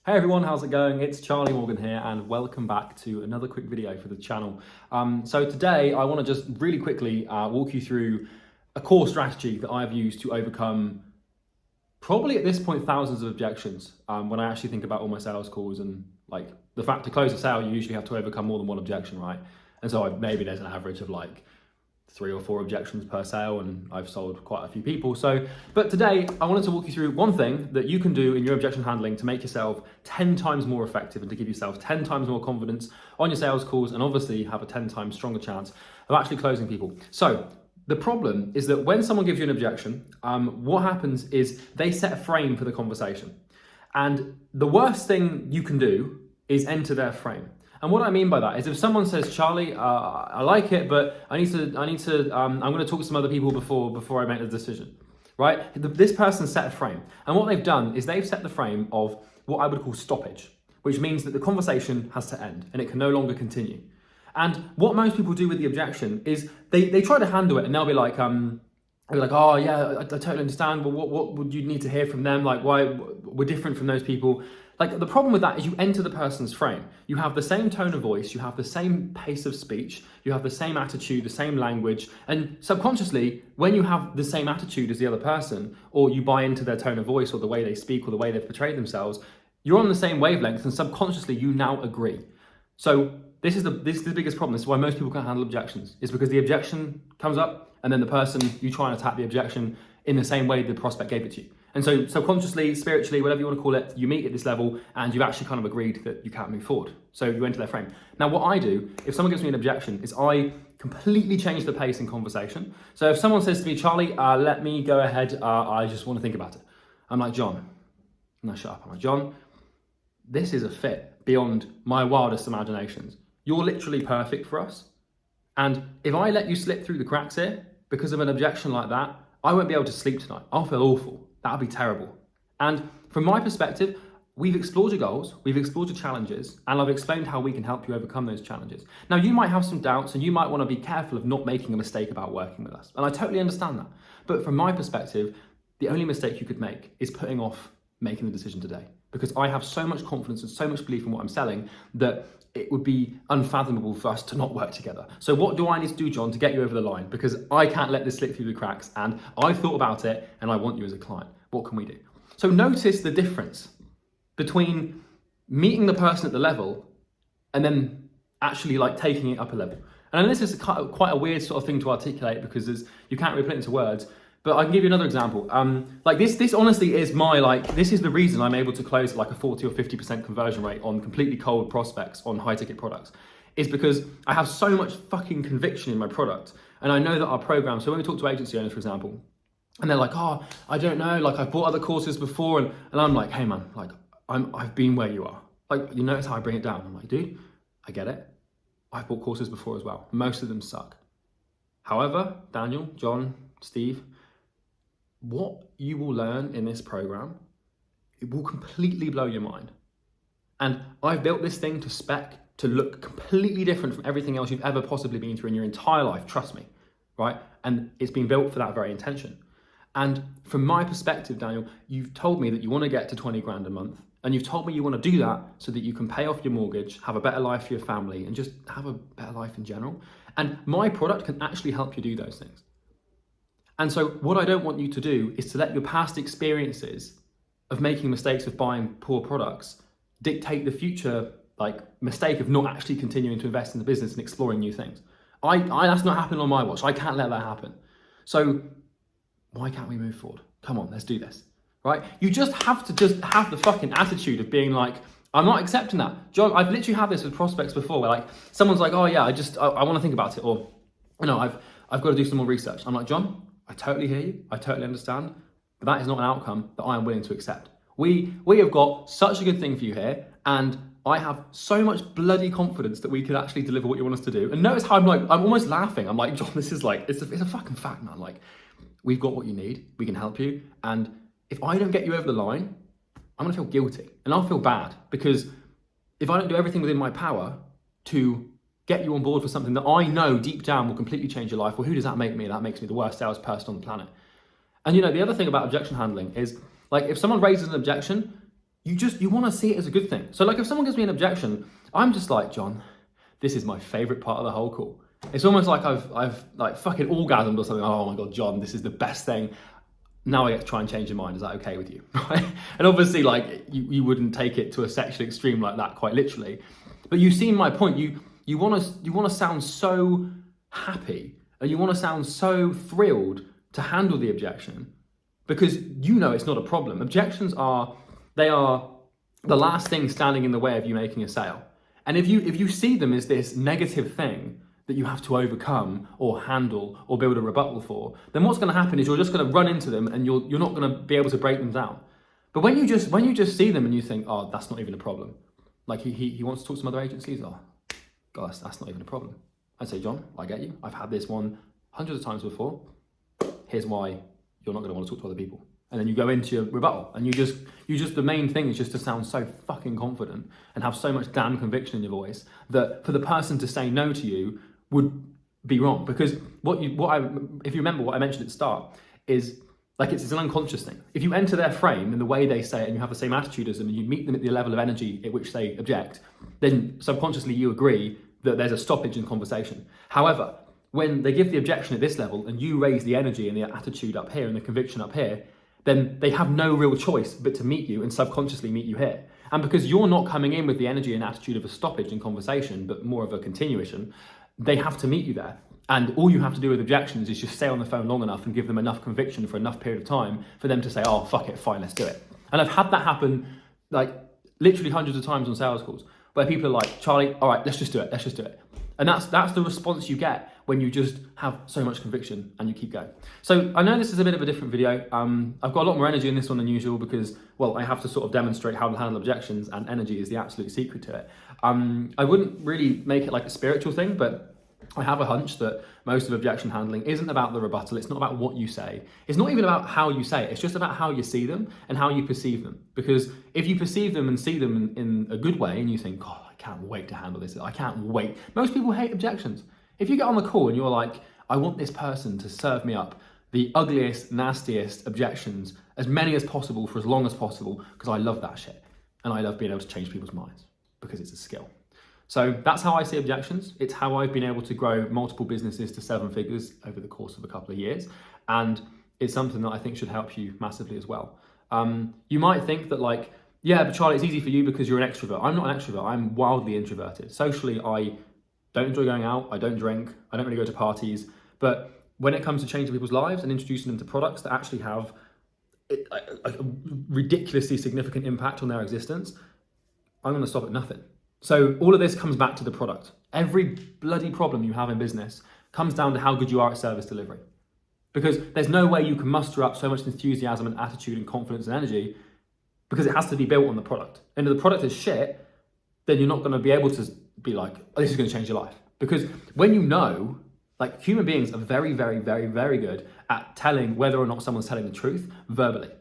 Hey everyone, how's it going? It's Charlie Morgan here and welcome back to another quick video for the channel. So today I want to just really quickly walk you through a core strategy that I've used to overcome probably at this point thousands of objections when I actually think about all my sales calls and like the fact to close a sale you usually have to overcome more than one objection, right? And so maybe there's an average of like 3 or 4 objections per sale, and I've sold quite a few people. But today I wanted to walk you through one thing that you can do in your objection handling to make yourself 10 times more effective and to give yourself 10 times more confidence on your sales calls, and obviously have a 10 times stronger chance of actually closing people. So the problem is that when someone gives you an objection, what happens is they set a frame for the conversation. And the worst thing you can do is enter their frame. And what I mean by that is if someone says, Charlie, I like it, but I'm going to talk to some other people before I make the decision, right? This person set a frame. And what they've done is they've set the frame of what I would call stoppage, which means that the conversation has to end and it can no longer continue. And what most people do with the objection is they try to handle it and they'll be like, oh yeah, I totally understand, but what would you need to hear from them? Like, why we're different from those people? Like, the problem with that is you enter the person's frame. You have the same tone of voice, you have the same pace of speech, you have the same attitude, the same language, and subconsciously, when you have the same attitude as the other person, or you buy into their tone of voice or the way they speak or the way they've portrayed themselves, you're on the same wavelength and subconsciously you now agree. So this is the biggest problem. This is why most people can't handle objections, is because the objection comes up and then the person, you try and attack the objection in the same way the prospect gave it to you. And so subconsciously, spiritually, whatever you want to call it, you meet at this level and you've actually kind of agreed that you can't move forward. So you enter their frame. Now, what I do, if someone gives me an objection, is I completely change the pace in conversation. So if someone says to me, Charlie, let me go ahead, I just want to think about it. I'm like, John, no, shut up. I'm like, John, this is a fit beyond my wildest imaginations. You're literally perfect for us. And if I let you slip through the cracks here because of an objection like that, I won't be able to sleep tonight. I'll feel awful. That'd be terrible. And from my perspective, we've explored your goals, we've explored your challenges, and I've explained how we can help you overcome those challenges. Now, you might have some doubts and you might want to be careful of not making a mistake about working with us. And I totally understand that. But from my perspective, the only mistake you could make is putting off making the decision today. Because I have so much confidence and so much belief in what I'm selling that it would be unfathomable for us to not work together. So what do I need to do, John, to get you over the line? Because I can't let this slip through the cracks and I've thought about it and I want you as a client. What can we do? So notice the difference between meeting the person at the level and then actually like taking it up a level. And this is quite a weird sort of thing to articulate because you can't really put it into words. But I can give you another example. Like this honestly is this is the reason I'm able to close like a 40 or 50% conversion rate on completely cold prospects on high ticket products, is because I have so much fucking conviction in my product. And I know that our program, so when we talk to agency owners, for example, and they're like, oh, I don't know, like I've bought other courses before. And I'm like, hey man, like I've been where you are. Like, you notice how I bring it down. I'm like, dude, I get it. I've bought courses before as well. Most of them suck. However, Daniel, John, Steve, what you will learn in this program, it will completely blow your mind. And I've built this thing to spec to look completely different from everything else you've ever possibly been through in your entire life, trust me, right? And it's been built for that very intention. And from my perspective, Daniel, you've told me that you want to get to 20 grand a month, and you've told me you want to do that so that you can pay off your mortgage, have a better life for your family, and just have a better life in general. And my product can actually help you do those things. And so what I don't want you to do is to let your past experiences of making mistakes of buying poor products dictate the future mistake of not actually continuing to invest in the business and exploring new things. That's not happening on my watch. I can't let that happen. So why can't we move forward? Come on, let's do this, right? You just have to have the fucking attitude of being like, I'm not accepting that. John, I've literally had this with prospects before where like someone's like, oh yeah, I want to think about it, or I've got to do some more research. I'm like, John, I totally hear you, I totally understand, but that is not an outcome that I am willing to accept. We have got such a good thing for you here, and I have so much bloody confidence that we could actually deliver what you want us to do. And notice how I'm almost laughing. I'm like, John, this is like, it's a fucking fact, man. Like, we've got what you need, we can help you. And if I don't get you over the line, I'm gonna feel guilty and I'll feel bad, because if I don't do everything within my power to get you on board for something that I know deep down will completely change your life, well, who does that make me? That makes me the worst salesperson on the planet. And the other thing about objection handling is, like, if someone raises an objection, you want to see it as a good thing. So like if someone gives me an objection, I'm just like, John, this is my favorite part of the whole call. It's almost like I've like fucking orgasmed or something. Oh my God, John, this is the best thing. Now I get to try and change your mind. Is that okay with you? Right? And obviously like you wouldn't take it to a sexual extreme like that quite literally, but you've seen my point. You want to sound so happy and you want to sound so thrilled to handle the objection because you know it's not a problem. Objections are the last thing standing in the way of you making a sale. And if you see them as this negative thing that you have to overcome or handle or build a rebuttal for, then what's going to happen is you're just going to run into them and you're not going to be able to break them down. But when you just see them and you think, oh, that's not even a problem. Like he wants to talk to some other agencies. Oh, gosh, that's not even a problem. I'd say, John, I get you. I've had this one hundreds of times before. Here's why you're not going to want to talk to other people. And then you go into your rebuttal and you just the main thing is just to sound so fucking confident and have so much damn conviction in your voice that for the person to say no to you would be wrong. Because if you remember what I mentioned at the start is like it's an unconscious thing. If you enter their frame in the way they say it and you have the same attitude as them and you meet them at the level of energy at which they object, then subconsciously you agree that there's a stoppage in conversation. However, when they give the objection at this level and you raise the energy and the attitude up here and the conviction up here, then they have no real choice but to meet you and subconsciously meet you here. And because you're not coming in with the energy and attitude of a stoppage in conversation, but more of a continuation, they have to meet you there. And all you have to do with objections is just stay on the phone long enough and give them enough conviction for enough period of time for them to say, oh, fuck it, fine, let's do it. And I've had that happen like literally hundreds of times on sales calls where people are like, Charlie, all right, let's just do it. And that's the response you get when you just have so much conviction and you keep going. So I know this is a bit of a different video. I've got a lot more energy in this one than usual because, well, I have to sort of demonstrate how to handle objections and energy is the absolute secret to it. I wouldn't really make it like a spiritual thing, but I have a hunch that most of objection handling isn't about the rebuttal. It's not about what you say. It's not even about how you say it. It's just about how you see them and how you perceive them. Because if you perceive them and see them in a good way and you think, God, I can't wait to handle this. I can't wait. Most people hate objections. If you get on the call and you're like, I want this person to serve me up the ugliest, nastiest objections, as many as possible for as long as possible, because I love that shit. And I love being able to change people's minds because it's a skill. So that's how I see objections. It's how I've been able to grow multiple businesses to 7 figures over the course of a couple of years. And it's something that I think should help you massively as well. You might think that like, yeah, but Charlie, it's easy for you because you're an extrovert. I'm not an extrovert. I'm wildly introverted. Socially, I don't enjoy going out. I don't drink. I don't really go to parties. But when it comes to changing people's lives and introducing them to products that actually have a ridiculously significant impact on their existence, I'm going to stop at nothing. So all of this comes back to the product. Every bloody problem you have in business comes down to how good you are at service delivery. Because there's no way you can muster up so much enthusiasm and attitude and confidence and energy because it has to be built on the product. And if the product is shit, then you're not going to be able to be like, oh, this is going to change your life. Because when you know, like human beings are very, very, very, very good at telling whether or not someone's telling the truth verbally,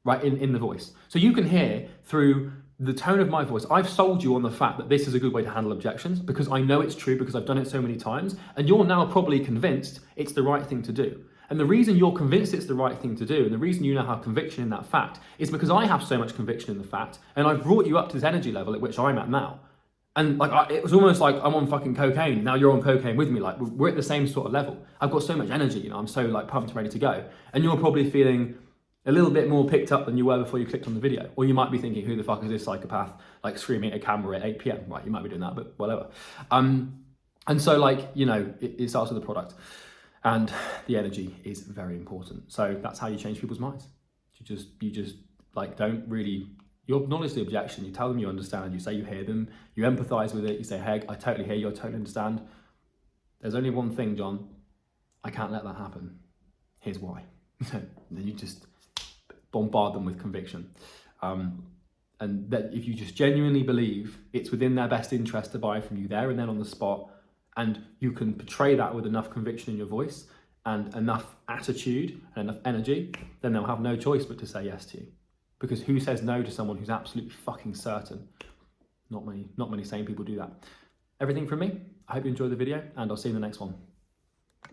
right, in the voice. So you can hear through the tone of my voice, I've sold you on the fact that this is a good way to handle objections because I know it's true because I've done it so many times and you're now probably convinced it's the right thing to do. And the reason you're convinced it's the right thing to do and the reason you now have conviction in that fact is because I have so much conviction in the fact and I've brought you up to this energy level at which I'm at now. And like it was almost like I'm on fucking cocaine, now you're on cocaine with me, like we're at the same sort of level. I've got so much energy, you know, I'm so like pumped and ready to go. And you're probably feeling a little bit more picked up than you were before you clicked on the video. Or you might be thinking, who the fuck is this psychopath like screaming at a camera at 8 p.m? Right, you might be doing that, but whatever. And so like, you know, it starts with the product and the energy is very important. So that's how you change people's minds. You just like, you acknowledge the objection, you tell them you understand, you say you hear them, you empathize with it, you say, hey, I totally hear you, I totally understand. There's only one thing, John, I can't let that happen. Here's why. Then you just bombard them with conviction. And that if you just genuinely believe it's within their best interest to buy from you there and then on the spot, and you can portray that with enough conviction in your voice and enough attitude and enough energy, then they'll have no choice but to say yes to you. Because who says no to someone who's absolutely fucking certain? Not many sane people do that. Everything from me. I hope you enjoyed the video and I'll see you in the next one.